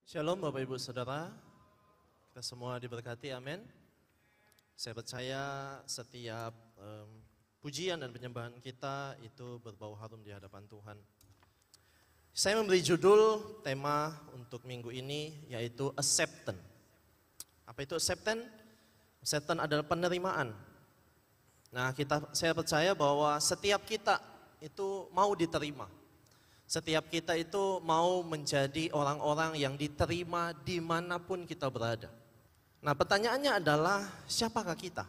Shalom Bapak Ibu Saudara, kita semua diberkati, amin. Saya percaya setiap pujian dan penyembahan kita itu berbau harum di hadapan Tuhan. Saya memberi judul tema untuk minggu ini yaitu acceptance. Apa itu acceptance? Acceptance adalah penerimaan. Nah, saya percaya bahwa setiap kita itu mau diterima. Setiap kita itu mau menjadi orang-orang yang diterima dimanapun kita berada. Nah, pertanyaannya adalah siapakah kita?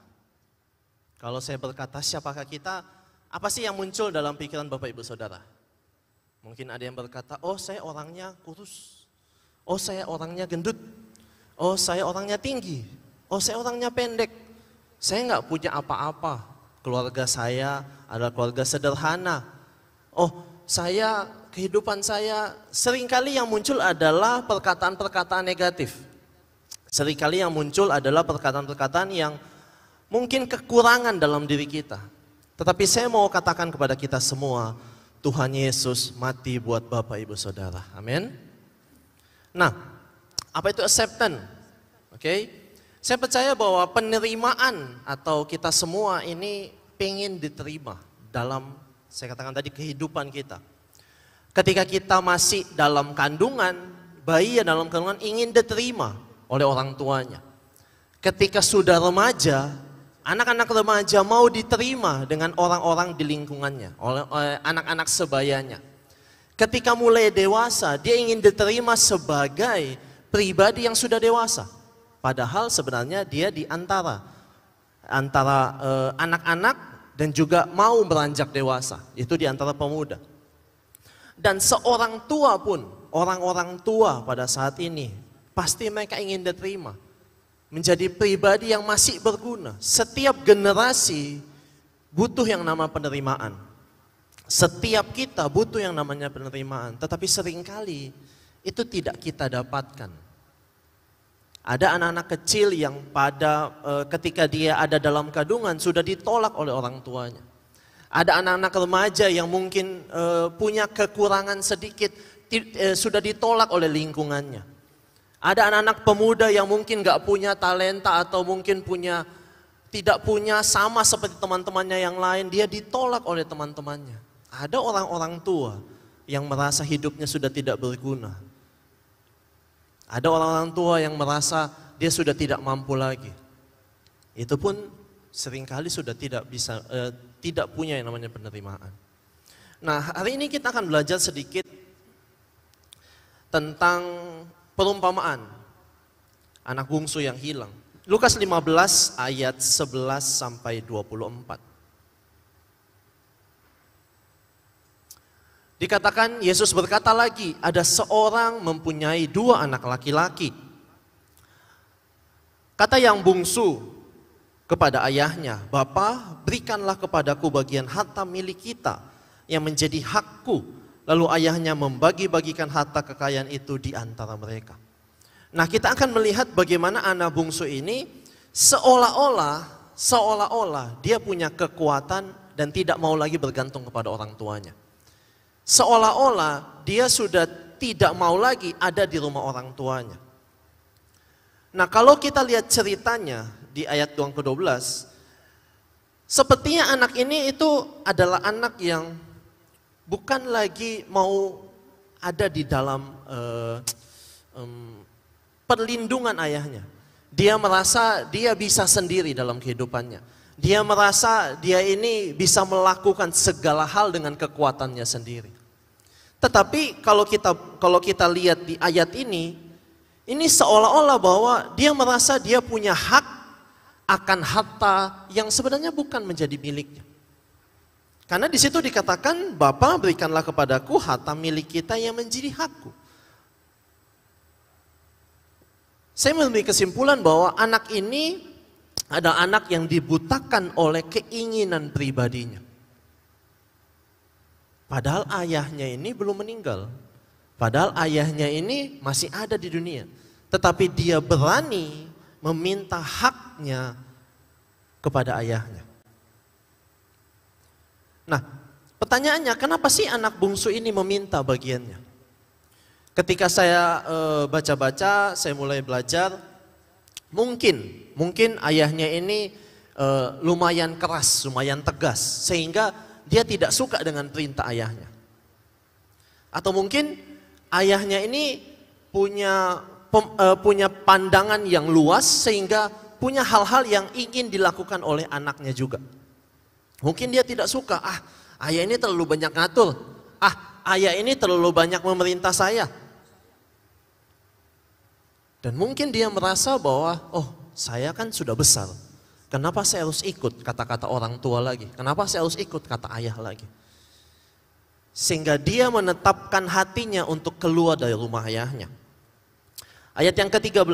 Kalau saya berkata siapakah kita, apa sih yang muncul dalam pikiran Bapak Ibu Saudara? Mungkin ada yang berkata, oh saya orangnya kurus, oh saya orangnya gendut, oh saya orangnya tinggi, oh saya orangnya pendek, saya nggak punya apa-apa, keluarga saya adalah keluarga sederhana, oh kehidupan saya, seringkali yang muncul adalah perkataan-perkataan negatif. Seringkali yang muncul adalah perkataan-perkataan yang mungkin kekurangan dalam diri kita. Tetapi saya mau katakan kepada kita semua, Tuhan Yesus mati buat Bapak Ibu Saudara. Amin. Nah, apa itu acceptance? Oke. Saya percaya bahwa penerimaan atau kita semua ini pengen diterima dalam, saya katakan tadi, kehidupan kita. Ketika kita masih dalam kandungan, bayi dalam kandungan ingin diterima oleh orang tuanya. Ketika sudah remaja, anak-anak remaja mau diterima dengan orang-orang di lingkungannya, oleh anak-anak sebayanya. Ketika mulai dewasa, dia ingin diterima sebagai pribadi yang sudah dewasa. Padahal sebenarnya dia di antara anak-anak dan juga mau beranjak dewasa, itu di antara pemuda. Dan seorang tua pun, orang-orang tua pada saat ini, pasti mereka ingin diterima. Menjadi pribadi yang masih berguna. Setiap generasi butuh yang nama penerimaan. Setiap kita butuh yang namanya penerimaan. Tetapi seringkali itu tidak kita dapatkan. Ada anak-anak kecil yang ketika dia ada dalam kandungan sudah ditolak oleh orang tuanya. Ada anak-anak remaja yang mungkin punya kekurangan sedikit, sudah ditolak oleh lingkungannya. Ada anak-anak pemuda yang mungkin gak punya talenta atau mungkin tidak punya sama seperti teman-temannya yang lain, dia ditolak oleh teman-temannya. Ada orang-orang tua yang merasa hidupnya sudah tidak berguna. Ada orang-orang tua yang merasa dia sudah tidak mampu lagi. Itu pun seringkali sudah tidak punya yang namanya penerimaan. Nah, hari ini kita akan belajar sedikit tentang perumpamaan anak bungsu yang hilang. Lukas 15 ayat 11 sampai 24. Dikatakan Yesus berkata lagi, ada seorang mempunyai 2 anak laki-laki. Kata yang bungsu kepada ayahnya, "Bapa, berikanlah kepadaku bagian harta milik kita yang menjadi hakku." Lalu ayahnya membagi-bagikan harta kekayaan itu di antara mereka. Nah, kita akan melihat bagaimana anak bungsu ini seolah-olah dia punya kekuatan dan tidak mau lagi bergantung kepada orang tuanya. Seolah-olah dia sudah tidak mau lagi ada di rumah orang tuanya. Nah, kalau kita lihat ceritanya di ayat yang ke-12, sepertinya anak ini itu adalah anak yang bukan lagi mau ada di dalam perlindungan ayahnya. Dia merasa dia bisa sendiri dalam kehidupannya. Dia merasa dia ini bisa melakukan segala hal dengan kekuatannya sendiri. Tetapi kalau kita lihat di ayat ini seolah-olah bahwa dia merasa dia punya hak akan harta yang sebenarnya bukan menjadi miliknya. Karena di situ dikatakan, "Bapa, berikanlah kepadaku harta milik kita yang menjadi hakku." Saya mengambil kesimpulan bahwa anak ini adalah anak yang dibutakan oleh keinginan pribadinya. Padahal ayahnya ini belum meninggal. Padahal ayahnya ini masih ada di dunia. Tetapi dia berani meminta haknya kepada ayahnya. Nah, pertanyaannya, kenapa sih anak bungsu ini meminta bagiannya? Ketika saya baca-baca, saya mulai belajar, mungkin ayahnya ini lumayan keras, lumayan tegas, sehingga dia tidak suka dengan perintah ayahnya. Atau mungkin ayahnya ini punya pandangan yang luas, sehingga punya hal-hal yang ingin dilakukan oleh anaknya juga. Mungkin dia tidak suka, ayah ini terlalu banyak ngatur, ayah ini terlalu banyak memerintah saya. Dan mungkin dia merasa bahwa, saya kan sudah besar, kenapa saya harus ikut kata-kata orang tua lagi? Kenapa saya harus ikut kata ayah lagi? Sehingga dia menetapkan hatinya untuk keluar dari rumah ayahnya. Ayat yang ke-13.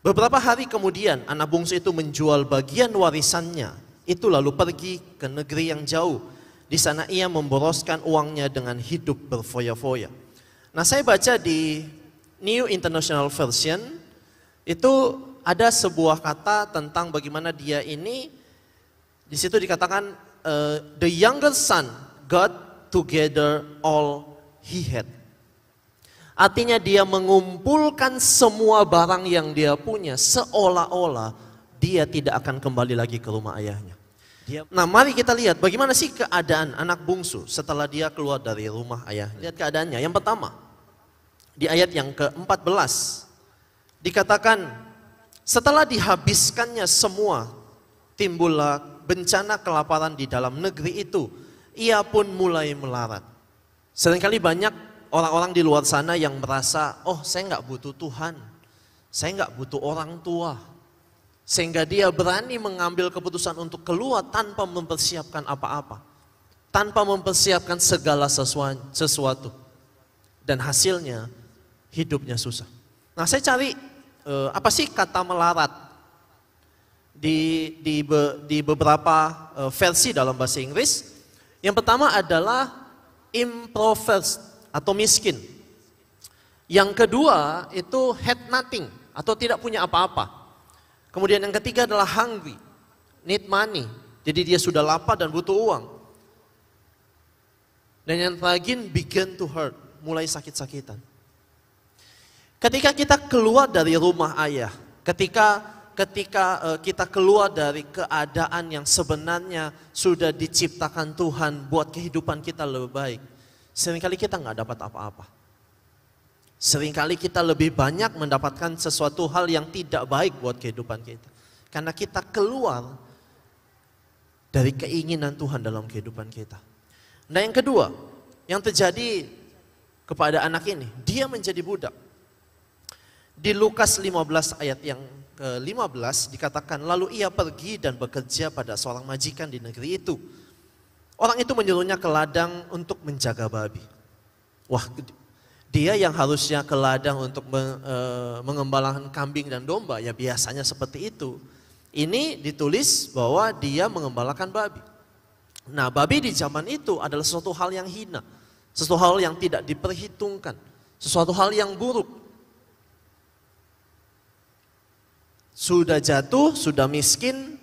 Beberapa hari kemudian anak bungsu itu menjual bagian warisannya, itu lalu pergi ke negeri yang jauh. Di sana ia memboroskan uangnya dengan hidup berfoya-foya. Nah, saya baca di New International Version, itu ada sebuah kata tentang bagaimana dia ini, di situ dikatakan, the younger son got together all he had. Artinya dia mengumpulkan semua barang yang dia punya, seolah-olah dia tidak akan kembali lagi ke rumah ayahnya. Nah, mari kita lihat bagaimana sih keadaan anak bungsu setelah dia keluar dari rumah ayahnya. Lihat keadaannya. Yang pertama, di ayat yang ke-14 dikatakan, setelah dihabiskannya semua, timbullah bencana kelaparan di dalam negeri itu. Ia pun mulai melarat. Seringkali banyak orang-orang di luar sana yang merasa, saya nggak butuh Tuhan, saya nggak butuh orang tua. Sehingga dia berani mengambil keputusan untuk keluar tanpa mempersiapkan apa-apa. Tanpa mempersiapkan segala sesuatu. Dan hasilnya, hidupnya susah. Nah, saya cari apa sih kata melarat di beberapa versi dalam bahasa Inggris. Yang pertama adalah impoverished atau miskin. Yang kedua itu had nothing atau tidak punya apa-apa. Kemudian yang ketiga adalah hungry, need money. Jadi dia sudah lapar dan butuh uang. Dan yang terakhir begin to hurt, mulai sakit-sakitan. Ketika kita keluar dari rumah ayah, ketika kita keluar dari keadaan yang sebenarnya sudah diciptakan Tuhan buat kehidupan kita lebih baik, seringkali kita nggak dapat apa-apa. Seringkali kita lebih banyak mendapatkan sesuatu hal yang tidak baik buat kehidupan kita. Karena kita keluar dari keinginan Tuhan dalam kehidupan kita. Nah, yang kedua, yang terjadi kepada anak ini, dia menjadi budak. Di Lukas 15 ayat yang ke-15 dikatakan, lalu ia pergi dan bekerja pada seorang majikan di negeri itu. Orang itu menyuruhnya ke ladang untuk menjaga babi. Wah, dia yang harusnya ke ladang untuk mengembalakan kambing dan domba, ya biasanya seperti itu. Ini ditulis bahwa dia mengembalakan babi. Nah, babi di zaman itu adalah sesuatu hal yang hina, sesuatu hal yang tidak diperhitungkan, sesuatu hal yang buruk. Sudah jatuh, sudah miskin,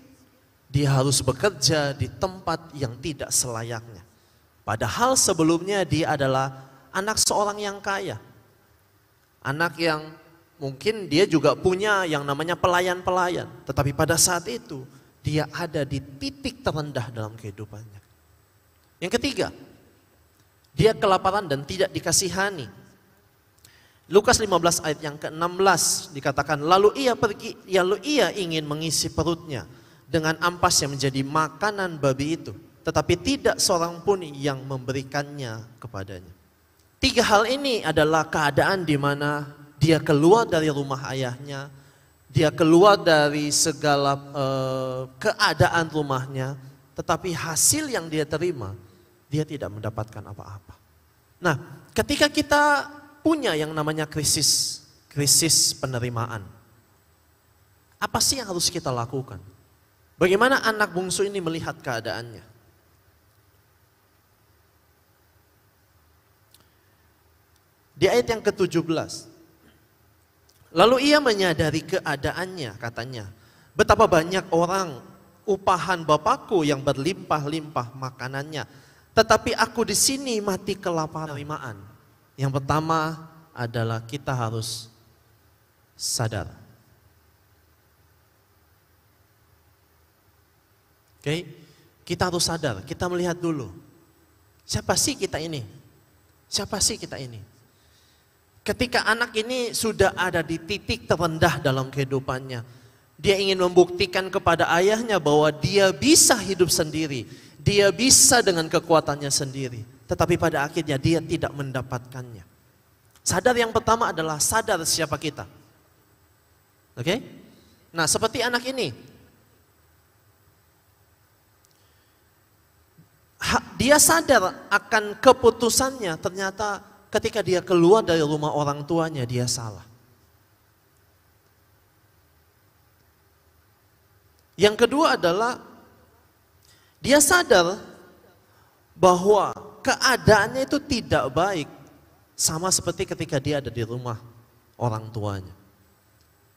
dia harus bekerja di tempat yang tidak selayaknya. Padahal sebelumnya dia adalah anak seorang yang kaya. Anak yang mungkin dia juga punya yang namanya pelayan-pelayan. Tetapi pada saat itu dia ada di titik terendah dalam kehidupannya. Yang ketiga, dia kelaparan dan tidak dikasihani. Lukas 15 ayat yang ke-16 dikatakan, lalu ia ingin mengisi perutnya dengan ampas yang menjadi makanan babi itu. Tetapi tidak seorang pun yang memberikannya kepadanya. Tiga hal ini adalah keadaan di mana dia keluar dari rumah ayahnya, dia keluar dari segala keadaan rumahnya, tetapi hasil yang dia terima, dia tidak mendapatkan apa-apa. Nah, ketika kita punya yang namanya krisis penerimaan, apa sih yang harus kita lakukan? Bagaimana anak bungsu ini melihat keadaannya? Di ayat yang ke-17, lalu ia menyadari keadaannya, katanya, betapa banyak orang upahan Bapakku yang berlimpah-limpah makanannya, tetapi aku di sini mati kelaparan. Yang pertama adalah kita harus sadar. Oke, kita harus sadar, kita melihat dulu. Siapa sih kita ini? Siapa sih kita ini? Ketika anak ini sudah ada di titik terendah dalam kehidupannya, dia ingin membuktikan kepada ayahnya bahwa dia bisa hidup sendiri, dia bisa dengan kekuatannya sendiri. Tetapi pada akhirnya dia tidak mendapatkannya. Sadar yang pertama adalah sadar siapa kita. Oke? Nah, seperti anak ini. Dia sadar akan keputusannya, ternyata ketika dia keluar dari rumah orang tuanya, dia salah. Yang kedua adalah dia sadar bahwa keadaannya itu tidak baik, sama seperti ketika dia ada di rumah orang tuanya.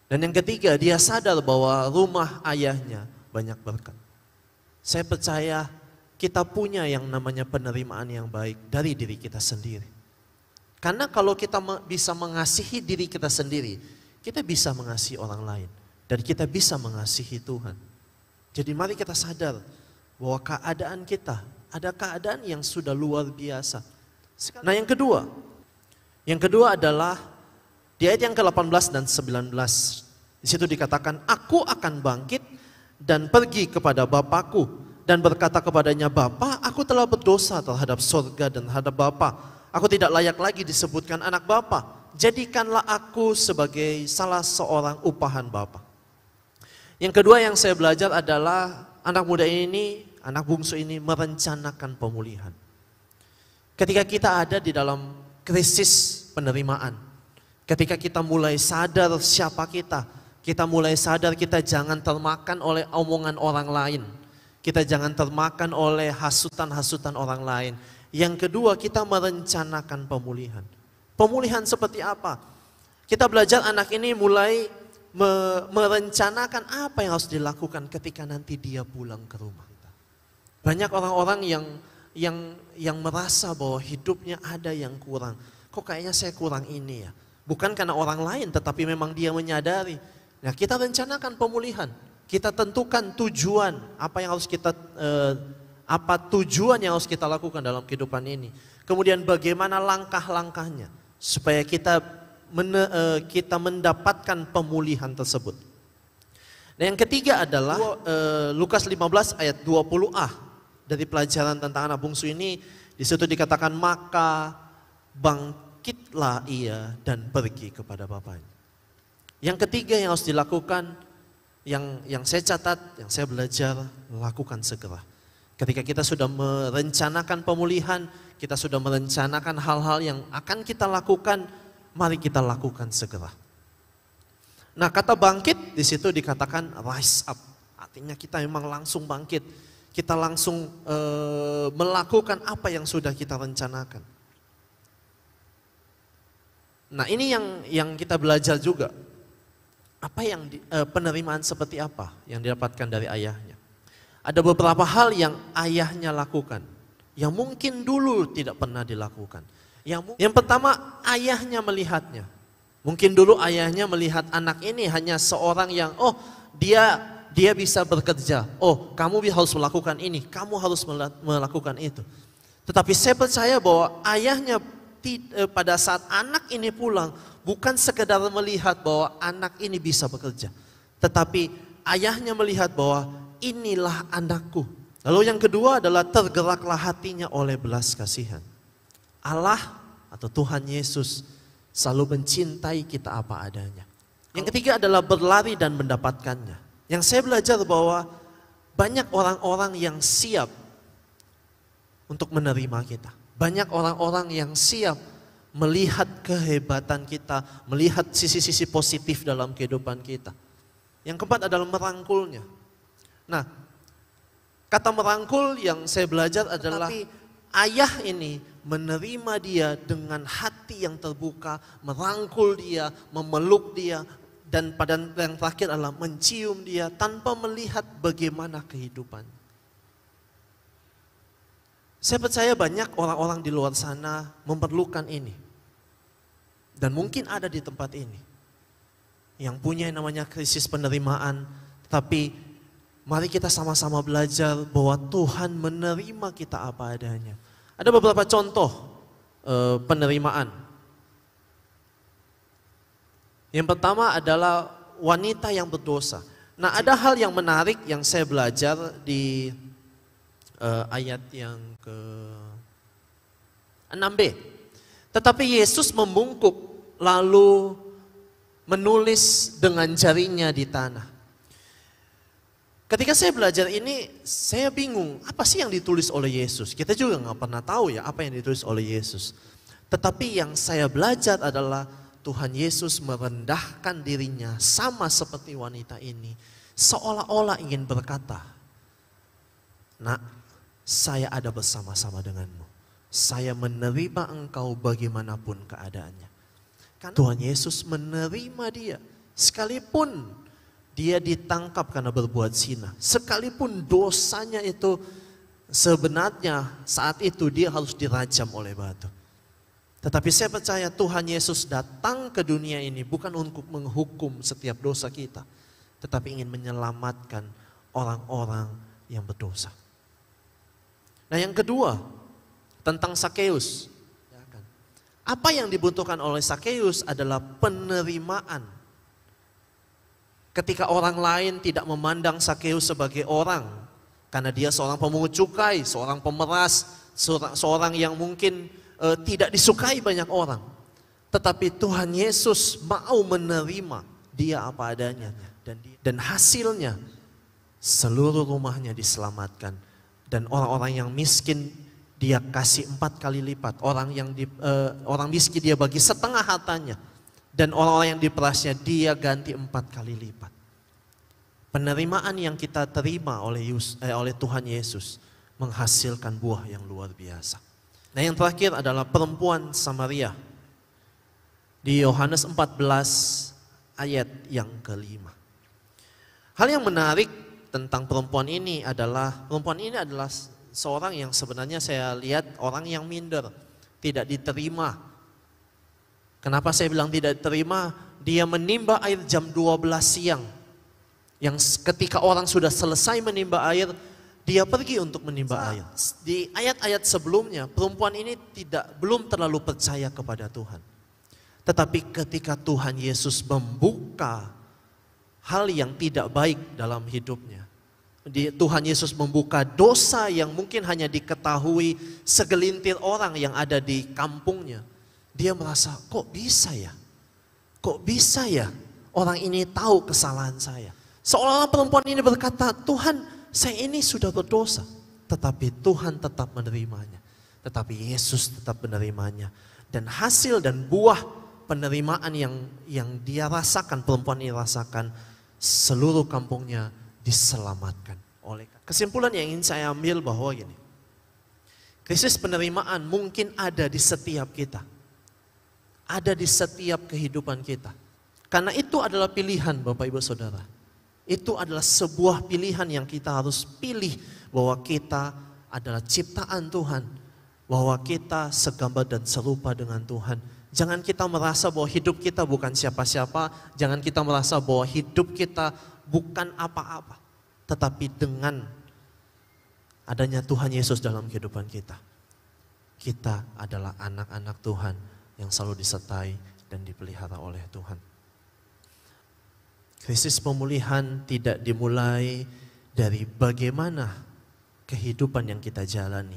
Dan yang ketiga, dia sadar bahwa rumah ayahnya banyak berkat. Saya percaya kita punya yang namanya penerimaan yang baik dari diri kita sendiri. Karena kalau kita bisa mengasihi diri kita sendiri, kita bisa mengasihi orang lain. Dan kita bisa mengasihi Tuhan. Jadi mari kita sadar bahwa keadaan kita, ada keadaan yang sudah luar biasa. Nah yang kedua adalah di ayat yang ke-18 dan 19. Di situ dikatakan, aku akan bangkit dan pergi kepada Bapakku dan berkata kepadanya, Bapa, aku telah berdosa terhadap sorga dan terhadap Bapa. Aku tidak layak lagi disebutkan anak Bapa. Jadikanlah aku sebagai salah seorang upahan Bapa. Yang kedua yang saya belajar adalah anak muda ini, anak bungsu ini merencanakan pemulihan. Ketika kita ada di dalam krisis penerimaan, ketika kita mulai sadar siapa kita mulai sadar kita jangan termakan oleh omongan orang lain. Kita jangan termakan oleh hasutan-hasutan orang lain. Yang kedua, kita merencanakan pemulihan. Pemulihan seperti apa? Kita belajar anak ini mulai merencanakan apa yang harus dilakukan ketika nanti dia pulang ke rumah. Banyak orang-orang yang merasa bahwa hidupnya ada yang kurang. Kok kayaknya saya kurang ini ya? Bukan karena orang lain, tetapi memang dia menyadari. Nah, kita rencanakan pemulihan. Kita tentukan tujuan apa yang harus kita apa tujuan yang harus kita lakukan dalam kehidupan ini. Kemudian bagaimana langkah-langkahnya supaya kita mendapatkan pemulihan tersebut. Dan yang ketiga adalah Lukas 15 ayat 20a dari pelajaran tentang anak bungsu ini. Di situ dikatakan maka bangkitlah ia dan pergi kepada bapaknya. Yang ketiga yang harus dilakukan, yang saya catat, yang saya belajar, lakukan segera. Ketika kita sudah merencanakan pemulihan, kita sudah merencanakan hal-hal yang akan kita lakukan, mari kita lakukan segera. Nah, kata bangkit di situ dikatakan rise up. Artinya kita memang langsung bangkit. Kita langsung melakukan apa yang sudah kita rencanakan. Nah, ini yang kita belajar juga. Apa yang penerimaan seperti apa yang didapatkan dari ayahnya? Ada beberapa hal yang ayahnya lakukan, yang mungkin dulu tidak pernah dilakukan. Yang pertama, ayahnya melihatnya. Mungkin dulu ayahnya melihat anak ini hanya seorang yang, dia bisa bekerja. Oh, kamu harus melakukan ini, kamu harus melakukan itu. Tetapi saya percaya bahwa ayahnya pada saat anak ini pulang, bukan sekedar melihat bahwa anak ini bisa bekerja. Tetapi ayahnya melihat bahwa inilah anakku. Lalu yang kedua adalah tergeraklah hatinya oleh belas kasihan. Allah atau Tuhan Yesus selalu mencintai kita apa adanya. Yang ketiga adalah berlari dan mendapatkannya. Yang saya belajar bahwa banyak orang-orang yang siap untuk menerima kita. Banyak orang-orang yang siap melihat kehebatan kita, melihat sisi-sisi positif dalam kehidupan kita. Yang keempat adalah merangkulnya. Nah, kata merangkul yang saya belajar adalah ayah ini menerima dia dengan hati yang terbuka, merangkul dia, memeluk dia, dan pada yang terakhir adalah mencium dia tanpa melihat bagaimana kehidupan. Saya percaya banyak orang-orang di luar sana memerlukan ini. Dan mungkin ada di tempat ini yang punya yang namanya krisis penerimaan, tapi mari kita sama-sama belajar bahwa Tuhan menerima kita apa adanya. Ada beberapa contoh penerimaan. Yang pertama adalah wanita yang berdosa. Nah, ada hal yang menarik yang saya belajar di ayat yang ke 6b. Tetapi Yesus membungkuk lalu menulis dengan jarinya di tanah. Ketika saya belajar ini, saya bingung, apa sih yang ditulis oleh Yesus? Kita juga nggak pernah tahu ya apa yang ditulis oleh Yesus. Tetapi yang saya belajar adalah Tuhan Yesus merendahkan dirinya sama seperti wanita ini. Seolah-olah ingin berkata, "Nak, saya ada bersama-sama denganmu. Saya menerima engkau bagaimanapun keadaannya." Karena Tuhan Yesus menerima dia. Sekalipun dia ditangkap karena berbuat zina. Sekalipun dosanya itu sebenarnya saat itu dia harus dirajam oleh batu. Tetapi saya percaya Tuhan Yesus datang ke dunia ini bukan untuk menghukum setiap dosa kita. Tetapi ingin menyelamatkan orang-orang yang berdosa. Nah, yang kedua, tentang Sakeus. Apa yang dibutuhkan oleh Sakeus adalah penerimaan. Ketika orang lain tidak memandang Sakeus sebagai orang, karena dia seorang pemungut cukai, seorang pemeras, seorang yang mungkin tidak disukai banyak orang. Tetapi Tuhan Yesus mau menerima dia apa adanya. Dan hasilnya seluruh rumahnya diselamatkan. Dan orang-orang yang miskin dia kasih 4 kali lipat. Orang miskin dia bagi setengah hartanya. Dan orang-orang yang diperasnya dia ganti 4 kali lipat. Penerimaan yang kita terima oleh Tuhan Yesus menghasilkan buah yang luar biasa. Nah, yang terakhir adalah perempuan Samaria. Di Yohanes 14 ayat yang kelima. Hal yang menarik tentang perempuan ini adalah seorang yang sebenarnya saya lihat orang yang minder, tidak diterima. Kenapa saya bilang tidak diterima? Dia menimba air jam 12 siang. Yang ketika orang sudah selesai menimba air, dia pergi untuk menimba air. Di ayat-ayat sebelumnya, perempuan ini belum terlalu percaya kepada Tuhan. Tetapi ketika Tuhan Yesus membuka hal yang tidak baik dalam hidupnya, Tuhan Yesus membuka dosa yang mungkin hanya diketahui segelintir orang yang ada di kampungnya. Dia merasa, kok bisa ya? Kok bisa ya orang ini tahu kesalahan saya? Seolah-olah perempuan ini berkata, Tuhan, saya ini sudah berdosa. Tetapi Tuhan tetap menerimanya. Tetapi Yesus tetap menerimanya. Dan hasil dan buah penerimaan yang dia rasakan, perempuan ini rasakan, seluruh kampungnya diselamatkan. Kesimpulan yang ingin saya ambil bahwa gini, krisis penerimaan mungkin ada di setiap kita. Ada di setiap kehidupan kita. Karena itu adalah pilihan Bapak Ibu Saudara. Itu adalah sebuah pilihan yang kita harus pilih bahwa kita adalah ciptaan Tuhan. Bahwa kita segambar dan serupa dengan Tuhan. Jangan kita merasa bahwa hidup kita bukan siapa-siapa. Jangan kita merasa bahwa hidup kita bukan apa-apa. Tetapi dengan adanya Tuhan Yesus dalam kehidupan kita. Kita adalah anak-anak Tuhan yang selalu disertai dan dipelihara oleh Tuhan. Krisis pemulihan tidak dimulai dari bagaimana kehidupan yang kita jalani.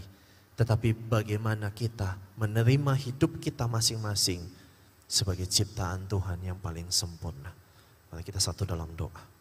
Tetapi bagaimana kita menerima hidup kita masing-masing sebagai ciptaan Tuhan yang paling sempurna. Mari kita satu dalam doa.